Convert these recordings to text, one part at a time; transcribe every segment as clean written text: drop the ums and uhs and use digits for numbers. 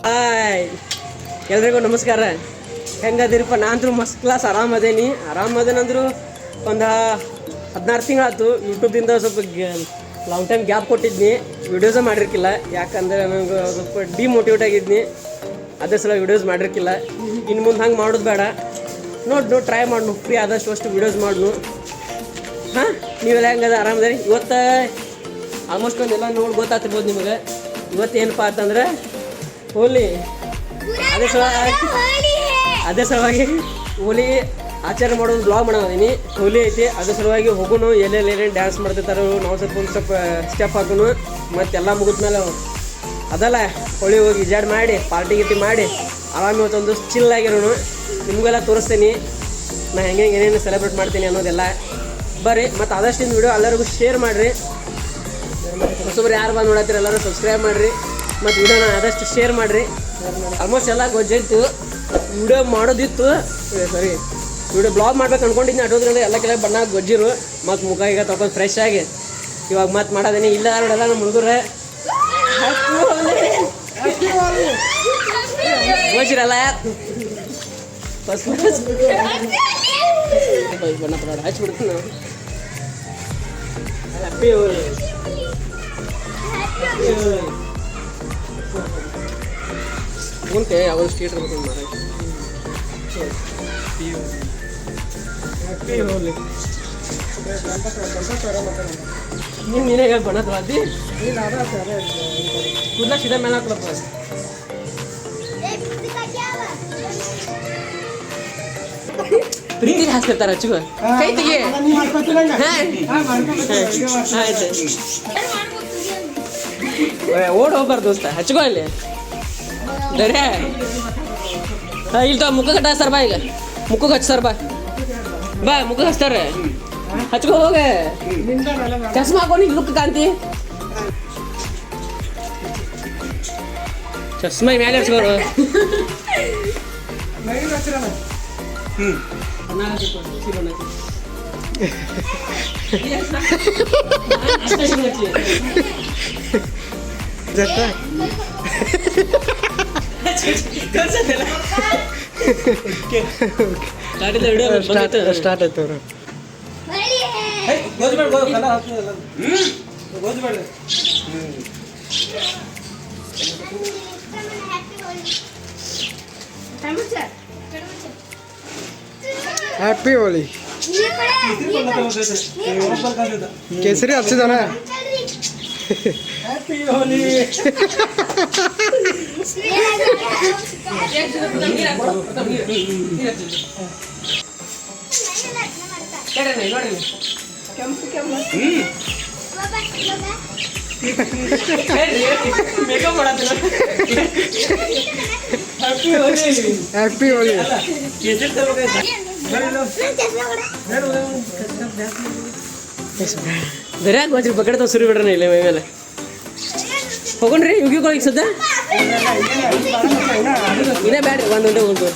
Hi ಎಲ್ರಿಗೂ ನಮಸ್ಕಾರ. ಹೆಂಗದಿರಪ್ಪ? ನಾನಂತೂ ಮಸ್ತ್ ಕ್ಲಾಸ್ ಆರಾಮದೇನಂದ್ರು ಒಂದು 16 ತಿಂಗಳಾಯ್ತು ಯೂಟ್ಯೂಬ್ದಿಂದ ಸ್ವಲ್ಪ ಲಾಂಗ್ ಟೈಮ್ ಗ್ಯಾಪ್ ಕೊಟ್ಟಿದ್ನಿ, ವೀಡಿಯೋಸೇ ಮಾಡಿರ್ಕಿಲ್ಲ. ಯಾಕಂದರೆ ನನಗೆ ಸ್ವಲ್ಪ ಡಿಮೋಟಿವೇಟ್ ಆಗಿದ್ನಿ, ಅದೇ ಸಲ ವೀಡಿಯೋಸ್ ಮಾಡಿರ್ಕಿಲ್ಲ. ಇನ್ನು ಮುಂದೆ ಹಂಗೆ ಮಾಡೋದು ಬೇಡ. ನೋಡಿ ಟ್ರೈ ಮಾಡ್ನು, ಫ್ರೀ ಆದಷ್ಟು ಅಷ್ಟು ವೀಡಿಯೋಸ್ ಮಾಡ್ನು. ಹಾಂ, ನೀವೆಲ್ಲ ಹೆಂಗದ? ಆರಾಮದಾರಿ? ಇವತ್ತು ಆಲ್ಮೋಸ್ಟ್ ಒಂದೆಲ್ಲ ನೋಡಿ ಗೊತ್ತಾಗ್ತಿರ್ಬೋದು ನಿಮಗೆ. ಇವತ್ತೇನಪ್ಪ ಅಂತಂದ್ರೆ ಹೋಲಿ. ಅದೇ ಸಲುವಾಗಿ ಹೋಲಿ ಆಚರಣೆ ಮಾಡೋದು ಬ್ಲಾಗ್ ಮಾಡೋದೀನಿ. ಹೋಲಿ ಐತಿ, ಅದ್ರ ಸಲುವಾಗಿ ಹೋಗೋನು, ಎಲ್ಲೆಲ್ಲೇನೇನು ಡ್ಯಾನ್ಸ್ ಮಾಡ್ತಿರ್ತಾರೋ ನಾವು ಸ್ವಲ್ಪ ಸ್ಟೆಪ್ ಹಾಕೋನು. ಮತ್ತೆಲ್ಲ ಮುಗಿದ್ಮೇಲೆ ಅದಲ್ಲ ಹೋಳಿ ಹೋಗಿ ಇಜಾಡ್ ಮಾಡಿ ಪಾರ್ಟಿ ಗಿಟಿ ಮಾಡಿ ಆರಾಮ ಇವತ್ತೊಂದು ಚಿಲ್ಲಾಗಿರೋನು. ನಿಮಗೆಲ್ಲ ತೋರಿಸ್ತೀನಿ ನಾ ಹೆಂಗೆ ಏನೇನು ಸೆಲೆಬ್ರೇಟ್ ಮಾಡ್ತೀನಿ ಅನ್ನೋದೆಲ್ಲ. ಬರ್ರಿ, ಮತ್ತು ಆದಷ್ಟು ವೀಡಿಯೋ ಎಲ್ಲರಿಗೂ ಶೇರ್ ಮಾಡಿರಿ. ಹೊಸಬ್ರು ಯಾರು ಬಂದು ನೋಡತ್ತೀರ ಎಲ್ಲರೂ ಸಬ್ಸ್ಕ್ರೈಬ್ ಮಾಡಿರಿ, ಮತ್ತು ವೀಡಿಯೋನ ಆದಷ್ಟು ಶೇರ್ ಮಾಡಿರಿ. ಆಲ್ಮೋಸ್ಟ್ ಎಲ್ಲ ಗೊಜ್ಜಾಯ್ತು, ವೀಡಿಯೋ ಮಾಡೋದಿತ್ತು. ವೀಡಿಯೋ ಬ್ಲಾಗ್ ಮಾಡ್ಬೇಕು ಅನ್ಕೊಂಡಿದ್ದೀನಿ. ಅಟೋದ್ರಿಂದ ಎಲ್ಲ ಕೆಲ ಬಣ್ಣ ಗೊಜ್ಜಿರು, ಮತ್ತು ಮುಖ ಈಗ ತೊಗೊಂಡು ಫ್ರೆಶ್ ಆಗಿ ಇವಾಗ ಮತ್ತೆ ಮಾಡೋದೇನೆ ಇಲ್ಲ. ನೋಡಲ್ಲ ನಮ್ಮ ಹುಡುಗರು ಗೊಜ್ಜಿರಲ್ಲ ಫಸ್ಟ್ ಬಣ್ಣ ಪಡ ಹಚ್ಬಿಡ್ತೀನಿ ನಾವು. ಹ್ಯಾಪಿ ಹೋಲಿ. ಮುಂದೆ ಯಾವಾಗ ಸ್ಟ್ರೀಟ್ ಇರ್ಬೇಕು ಮಾರ. ಹ್ಯಾಪಿ ಹೋಲಿ. ನೀನೇ ಹೇಳಿ ಬಣ್ಣ ತೊಗೊಳ್ತಿ ಕೂದಲ ಸೀದಾ ಮೇಲೆ ಹಾಕ್ಲಪ್ಪ. ಪ್ರೀತಿಗೆ ಹಾಕ್ತಿರ್ತಾರೆ ಹಚ್ಚಿಗೋ ಕೈ ತೆಗಿ. ಆಯ್ತು, ಓಡ್ ಹೋಗ್ಬಾರ್ದು ದೋಸ್ತ, ಹಚ್ಕೋ ಅಲ್ಲಿ ದರ್ಯಾ. ಇಲ್ಲಿ ತೋ ಮುಖ ಕಟ್ಟ ಸರ್ ಬಾ, ಈಗ ಮುಖಕ್ಕೆ ಹಚ್ಚ ಸರ್ ಬಾ ಮುಖಕ್ಕೆ ಹಚ್ತಾರೆ. ಹಚ್ಕೋ ಹೋಗ, ಚಸ್ಮಾ ಹಾಕೊಂಡು ಲುಕ್ ಕಾಂತಿ. ಚಸ್ಮಾ ಮೇಲೆ ಹಚ್ಕೋರು. ಸ್ಟಾರ್ಟ್ ಆಯ್ತು. ಹ್ಯಾಪಿ ಹೋಲಿ. ಕೇಸರಿ ಹಚ್ಚಿದಾನ. ಹ್ಯಾಪಿ ಹೋಲಿ. ಹ್ಯಾಪಿ ಹೋಲಿ. ಬೇರೆ ಗೊಜ್ರಿ ಬಕೆಟ್ ಸುರಿ ಬಿಡ್ರಿ ಇಲ್ಲ ಮೈ ಮೇಲೆ ಹೋಗೋಣ್ರಿ. ಇವ್ಗಿಗಳಿಗೆ ಸದ್ದ ಇನ್ನೇ ಬ್ಯಾಡ್ರಿ, ಒಂದು ಉಂಟು.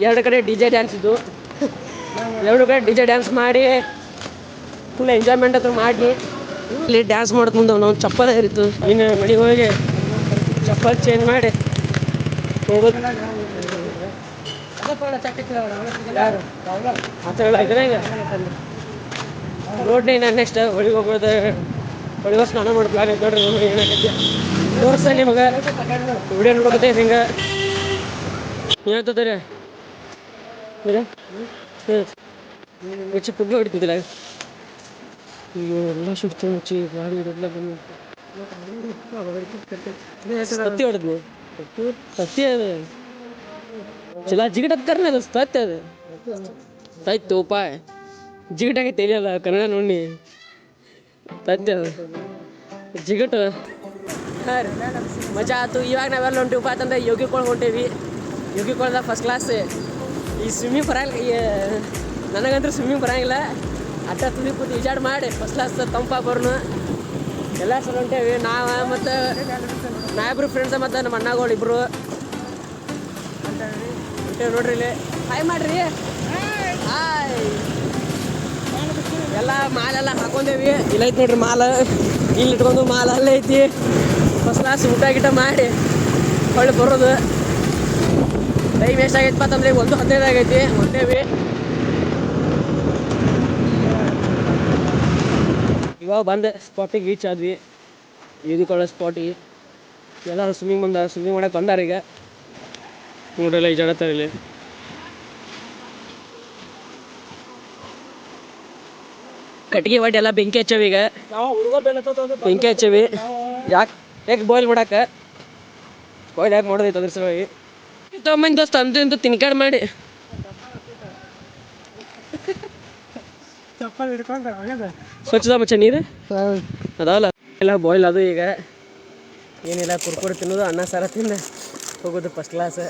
ಎರಡು ಕಡೆ ಡಿ ಜೆ ಡ್ಯಾನ್ಸ್ ಇದ್ದು, ಎರಡು ಕಡೆ ಡಿ ಜೆ ಡ್ಯಾನ್ಸ್ ಮಾಡಿ ಫುಲ್ ಎಂಜಾಯ್ಮೆಂಟ್ ಅಂತ ಮಾಡಿ ಇಲ್ಲಿ ಡ್ಯಾನ್ಸ್ ಮಾಡೋದು ಮುಂದೆ ನಾವು ಚಪ್ಪಲ್ ಇರಿತ್ತು. ಇನ್ನು ಮನೆಗೆ ಹೋಗಿ ಚಪ್ಪಲ್ ಚೇಂಜ್ ಮಾಡಿ ಹೋಗೋದು. ಯಾರು ಮಾತಾಡಲ್ಲ ಇದ್ರೆ ಈಗ ರೋಡ್ನೇ ನಾನು ನೆಕ್ಸ್ಟ್ ಹೊಳಿಗೆ ಹೋಗೋದು, ಹೊಳಿಗೆ ಸ್ನಾನ ಮಾಡೋ ಪ್ಲಾನ್ ಐತೆ ನೋಡ್ರಿ. ಏನಾಗೈತಿ ತೋರಿಸ ನಿಮಗೆ ವಿಡಿಯೋ ನೋಡ್ಕೊತೇ ಹಿಂಗೆ ಹೇಳ್ತದೆ ರೀ ಹೆಚ್ಚು ಪುಗ್ಗಿ ಹೊಡಿತಿದ್ದಿಲ್ಲ. ಈಗ ಎಲ್ಲ ಸುಸ್ತು ಮುಚ್ಚಿ ಗಾಡಿ ಎಲ್ಲ ಬಂದು ತತ್ತಿ ಹೊಡೆದ್ನಿ. ತತ್ತಿ ಅದು ಚಲ ಜಿಗಿಟ್ ಹತ್ತಾರನ ಅದು ತತ್ತಿ ಅದು ತಾಯ್ತು ಉಪಾಯ ಜಿಗಿಟಾಗಿ ತಿಳಿಯಲ್ಲ ಕನ್ನಡ ನೋಡಿ ತತ್ತಿ ಅದು ಜಿಗಿಟು. ಹಾಂ ರೀ ಮಜಾ ಆಯ್ತು. ಇವಾಗ ನಾವೆಲ್ಲ ಹೊಂಟಿವಪ್ಪ ಅಂತಂದ್ರೆ ಯೋಗಿಕೊಳ ಹೊಂಟೇವಿ. ಯೋಗಿಕೊಳದ ಫಸ್ಟ್ ಕ್ಲಾಸ್. ಈ ಸ್ವಿಮ್ಮಿಂಗ್ ಬರಂಗಿಲ್ಲ, ನನಗಂತೂ ಸ್ವಿಮ್ಮಿಂಗ್ ಬರೋಂಗಿಲ್ಲ. ಅಟ್ಟ ತುದಿ ಕೂತು ಈಜಾಡ್ ಮಾಡಿ ಫಸ್ಟ್ ಕ್ಲಾಸ್ ತಂಪಾಗಿ ಬರ್ನು ಎಲ್ಲ ಸಲ ಹೊಂಟೇವಿ. ನಾವು ಮತ್ತು ನಾವಿಬ್ರು ಫ್ರೆಂಡ್ಸ ಮತ್ತು ನಮ್ಮ ಅಣ್ಣಗಳು ಇಬ್ಬರು ಹೊಂಟೇವಿ ನೋಡ್ರಿ. ಇಲ್ಲಿ ಹಾಯ್ ಮಾಡಿರಿ. ಹಾಯ್ ಎಲ್ಲ ಮಾಲೆಲ್ಲ ಹಾಕೊಂಡೇವಿ. ಇಲ್ಲೈತಿ ನೋಡ್ರಿ ಮಾಲ, ಇಲ್ಲಿ ಇಟ್ಕೊಂಡು ಮಾಲ ಅಲ್ಲೇ ಐತಿ. ಫಸ್ಟ್ ಕ್ಲಾಸ್ ಊಟ ಗಿಟ ಮಾಡಿ ಹೊಳ್ಳಿ ಬರೋದು. ಟೈಮ್ ಎಷ್ಟಾಗೈತಪ್ಪ ಅಂತಂದ್ರೆ 1:15 ಆಗೈತಿ. ಹೊಂಟೇವಿ ಇವಾಗ ಬಂದೆ ಸ್ಪಾಟಿಗೆ ರೀಚ್ ಆದ್ವಿ. ಈದುಕೊಳ್ಳೋ ಸ್ಪಾಟಿಗೆ ಎಲ್ಲರೂ ಸ್ವಿಮ್ಮಿಂಗ್ ಮಾಡಕ್ಕೆ ಬಂದಾರ. ಈಗ ನೋಡ್ರೆಲ್ಲ ಈಜಾಡತ್ತಾರೆ ಇಲ್ಲಿ. ಕಟ್ಟಿಗೆ ಒಟ್ಟು ಎಲ್ಲ ಬೆಂಕಿ ಹಚ್ಚವಿ. ಈಗ ಬೆಂಕಿ ಹಚ್ಚವಿ. ಯಾಕೆ ಬಾಯ್ಲ್ ಮಾಡಕ್ಕೆ ಬಾಯ್ಲ್ ಯಾಕೆ ಮಾಡೋದೈತೆ ಅದ್ರ ಸಲುವಾಗಿ ತಗೊಂಬಂದು ದೋಸ್ತ ಅಂತ ತಿನ್ಕಾಡ್ ಮಾಡಿ ಸ್ವಚ್ಛದ ಮಚ್ಚ ನೀರು ಅದಾವಲ್ಲ ಎಲ್ಲ ಬಾಯ್ಲ್. ಅದು ಈಗ ಏನಿಲ್ಲ ಕುರ್ಕುರಿ ತಿನ್ನೋದು, ಅನ್ನ ಸಾರ ತಿಂದು ಹೋಗೋದು ಫಸ್ಟ್ ಕ್ಲಾಸ್.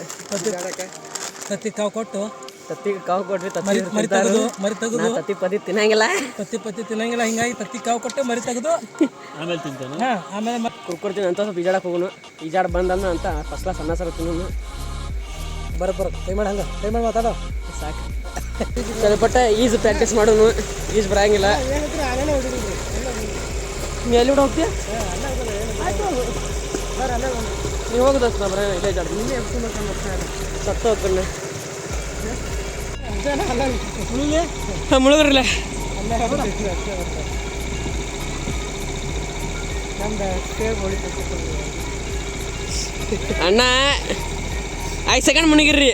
ತತ್ತಿ ಕಾವು ಕೊಟ್ಟು ತತ್ತಿಗೆ ಕಾವು ಕೊಟ್ರಿ. ಮರಿ ತೆಗೆದು ತತ್ತಿ ಪದಿ ತಿನ್ನಂಗಿಲ್ಲ. ತತ್ತಿ ತಿನ್ನಂಗಿಲ್ಲ. ಹಿಂಗಾಗಿ ತತ್ತಿ ಕಾವು ಕೊಟ್ಟು ಮರಿ ತೆಗೆದು ಆಮೇಲೆ ತಿಂತಾನೆ. ಆಮೇಲೆ ಕುರ್ಕುರಿ ತಿನ್ನ ಅಂತ ಸ್ವಲ್ಪ ಈಜಾಡಕ್ಕೆ ಹೋಗೋನು. ಈಜಾಡ್ ಬಂದನ್ನ ಅಂತ ಫಸ್ಟ್ ಕ್ಲಾಸ್ ಅನ್ನ ಸಾರ ತಿನ್ನೋನು. ಬರೋ ಕೈ ಮಾಡಿ ಹಂಗೆ ಕೈ ಮಾಡಿ ಮಾತಾಡೋ ಸಾಕು. ಸ್ವಲ್ಪಟ್ಟ ಈಜು ಪ್ರಾಕ್ಟೀಸ್ ಮಾಡೋನು. ಈಜು ಬರಂಗಿಲ್ಲ. ನೀ ಎಲ್ಲಿ ಹೋಗ್ತೀಯ? ನೀವು ಹೋಗುದ ಬರ ಇಲ್ಲೇ ಜಾಡ್ತೀನಿ. ಸತ್ತು ಹೋಗ್ತಾನೆ ಮುಳುಗ್ರಿಲ್ಲ. ಅಣ್ಣ 5 ಸೆಕೆಂಡ್ ಮುಳುಗಿರ್ರಿ.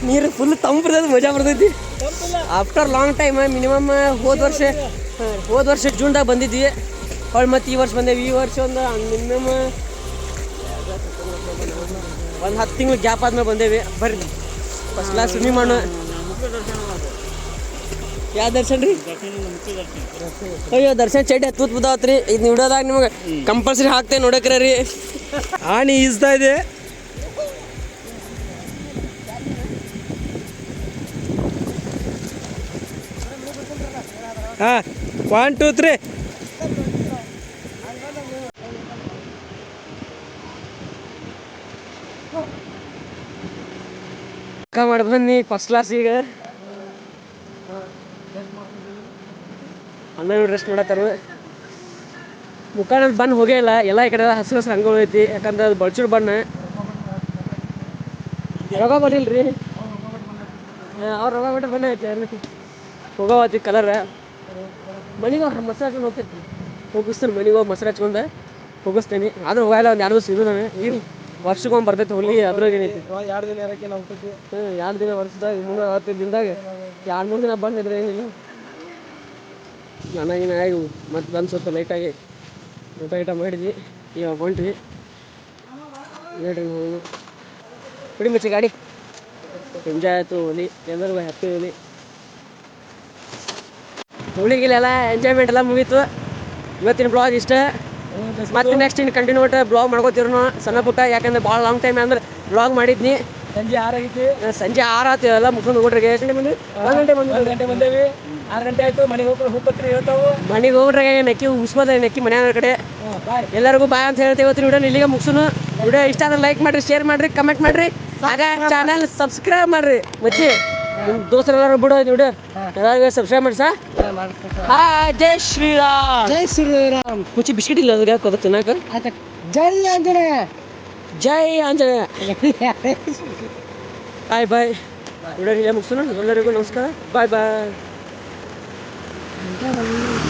ನೀರು ಫುಲ್ ತಂಪು ಮಜಾ ಬರ್ತೈತಿ. ಆಫ್ಟರ್ ಲಾಂಗ್ ಟೈಮ್ ಮಿನಿಮಮ್ ಹೋದ ವರ್ಷ ಜೂನ್ದಾಗ ಬಂದಿದ್ವಿ. ಹೊಳ್ ಮತ್ತು ಈ ವರ್ಷ ಬಂದೇವಿ. ಈ ವರ್ಷ ಒಂದು ಮಿನಿಮಮ್ ಒಂದು 10 ತಿಂಗಳು ಗ್ಯಾಪ್ ಆದ್ಮೇಲೆ ಬಂದೇವಿ. ಬರ್ರಿ ಫಸ್ಟ್ ಕ್ಲಾಸ್ ಸ್ವಿಮ್ಮಿಂಗ್ ಮಾಡೋಣ. ಯಾವ ದರ್ಶನ ರೀ? ಅಯ್ಯೋ ದರ್ಶನ್ ಚಡ್ಡಿ ಹತ್ತೂತ್ ಬಿದ್ದಾವತ್ರಿ. ಇದು ನೋಡೋದಾಗ ನಿಮಗೆ ಕಂಪಲ್ಸರಿ ಹಾಕ್ತೇನೆ ನೋಡಕ್ರ ರೀ. ಆಣಿ ಈಸ್ತಾ ಇದೆ. ಹಾಂ 1 2 3 ಮಾಡಿ ಬನ್ನಿ ಫಸ್ಟ್ ಕ್ಲಾಸ್. ಈಗ ಅನ್ನ ರೆಸ್ಟ್ ಮಾಡತ್ತಾರ. ಮುಖಾನಲ್ಲಿ ಬಣ್ಣ ಹೋಗೇ ಇಲ್ಲ. ಎಲ್ಲ ಈ ಕಡೆ ಹಸಿರು ಹಸಿರು ಹಂಗೆ ಐತಿ. ಯಾಕಂದ್ರೆ ಅದು ಬಳ್ಚೂರು ಬಣ್ಣ ರೋಗ ಬರಲಿಲ್ಲ ರೀ. ಅವ್ರು ರೋಗ ಬಿಟ್ಟು ಬಣ್ಣ ಐತಿ ಹೋಗೋವತಿ ಕಲರ್. ಮನೆಗೆ ಮೊಸರು ಹಚ್ಕೊಂಡು ಹೋಗ್ತೈತಿ. ಹೋಗಿಸ್ತಾನೆ ಮನೆಗೆ ಹೋಗಿ ಮೊಸರು ಹಚ್ಕೊಂಡು ಹೋಗಿಸ್ತೇನೆ. ಆದ್ರೂ ಹೋಗಲ್ಲ. ಒಂದು 2 ದಿವಸ ಇದು ನಾನು ಈಗ ವರ್ಷಕ್ಕೊಮ್ಮೆ ಬರ್ತೈತೆ ಹೋಗಿ. ಅದ್ರಾಗ ಏನೈತಿ 2 ದಿನ ಇರೋಕೆ ನಾವು ಹೋಗ್ತೀವಿ. 2 ದಿನ ವರ್ಷದಾಗ 365 ದಿನದಾಗ 2-3 ದಿನ ಬಂದಿದ್ರೆ ಏನಿಲ್ಲ. ನನಗಿನ ಆಗಿ ಮತ್ತು ಬಂದು ಸ್ವಲ್ಪ ಲೈಟಾಗಿ ಊಟ ಮಾಡಿದ್ವಿ. ಇವಾಗ ಹೊಂಟ್ವಿ ನೋಡ್ರಿ. ಕುಡಿ ಮುಚ್ಚಿ ಗಾಡಿ ಎಂಜಾಯ್ ಆಯಿತು. ಹೋಲಿ ಎಲ್ಲರಿಗೂ ಹ್ಯಾಪಿ ಹೋಲಿ. ಹೋಳಿಗೆಲ್ಲ ಎಂಜಾಯ್ಮೆಂಟ್ ಎಲ್ಲ ಮುಗೀತು. ಇವತ್ತಿನ ಬ್ಲಾಗ್ ಇಷ್ಟ. ಮತ್ತೆ ನೆಕ್ಸ್ಟ್ ಇನ್ನು ಕಂಟಿನ್ಯೂ ಬ್ಲಾಗ್ ಮಾಡ್ಕೋತಿರೋ ಸಣ್ಣ ಪುಟ್ಟ. ಯಾಕಂದ್ರೆ ಭಾಳ ಲಾಂಗ್ ಟೈಮ್ ಅಂದ್ರೆ ಬ್ಲಾಗ್ ಮಾಡಿದ್ನಿ. ಸಂಜೆ 6 ಆಗೈತಿ. ಸಂಜೆ 6 ಆಯ್ತು. ಎಲ್ಲ ಮುಗಿಸ್ಕೊಂಡು ಹೋಗ್ರಿ. ಎಷ್ಟು ಗಂಟೆ ಬಂದು 1 ಗಂಟೆ ಬಂದೇವಿ. 6 ಗಂಟೆ ಆಯಿತು. ಮನೆಗೆ ಹೋಗ್ಬೇಕ್ರಿ ಹೇಳ್ತಾವು. ಮನೆಗೆ ಹೋಗ್ರೆ ನೆಕ್ಕಿ ಉಸ್ಬೋದ ನೆಕ್ಕಿ ಮನೆ ಕಡೆ. ಎಲ್ಲರಿಗೂ ಬಾಯ್ ಅಂತ ಹೇಳ್ತೇವೆ. ಇವತ್ತಿನ ವಿಡಿಯೋನ ಇಲ್ಲಿಗೆ ಮುಗಿಸೋನು. ವಿಡಿಯೋ ಇಷ್ಟ ಆದ್ರೆ ಲೈಕ್ ಮಾಡ್ರಿ, ಶೇರ್ ಮಾಡ್ರಿ, ಕಮೆಂಟ್ ಮಾಡ್ರಿ, ಆಗ ಚಾನಲ್ ಸಬ್ಸ್ಕ್ರೈಬ್ ಮಾಡ್ರಿ. ಮತ್ತೆ ನಿಮ್ಮ ದೋಸ್ತರೆಲ್ಲರೂ ಬಿಡೋ ವಿಡಿಯೋ ಎಲ್ಲರಿಗೂ ಸಬ್ಸ್ಕ್ರೈಬ್ ಮಾಡಿ ಸರ್. ಜೈ ಶ್ರೀರಾಮ್. ಜೈ ಶ್ರೀರಾಮ್. ಕುಚಿ ಬಿಸ್ಕಿಟ್ ಇಲ್ಲ ಅದ್ರಾಗ ಕೊದ ತಿನ್ನಕ. ಜೈ ಆಂಜನೇಯ. ಜೈ ಆಂಜನೇಯ. ಬಾಯ್ ಬಾಯ್. ವಿಡಿಯೋ ಮುಗಿಸೋಣ. ಎಲ್ಲರಿಗೂ ನಮಸ್ಕಾರ. ಬಾಯ್ ಬಾಯ್.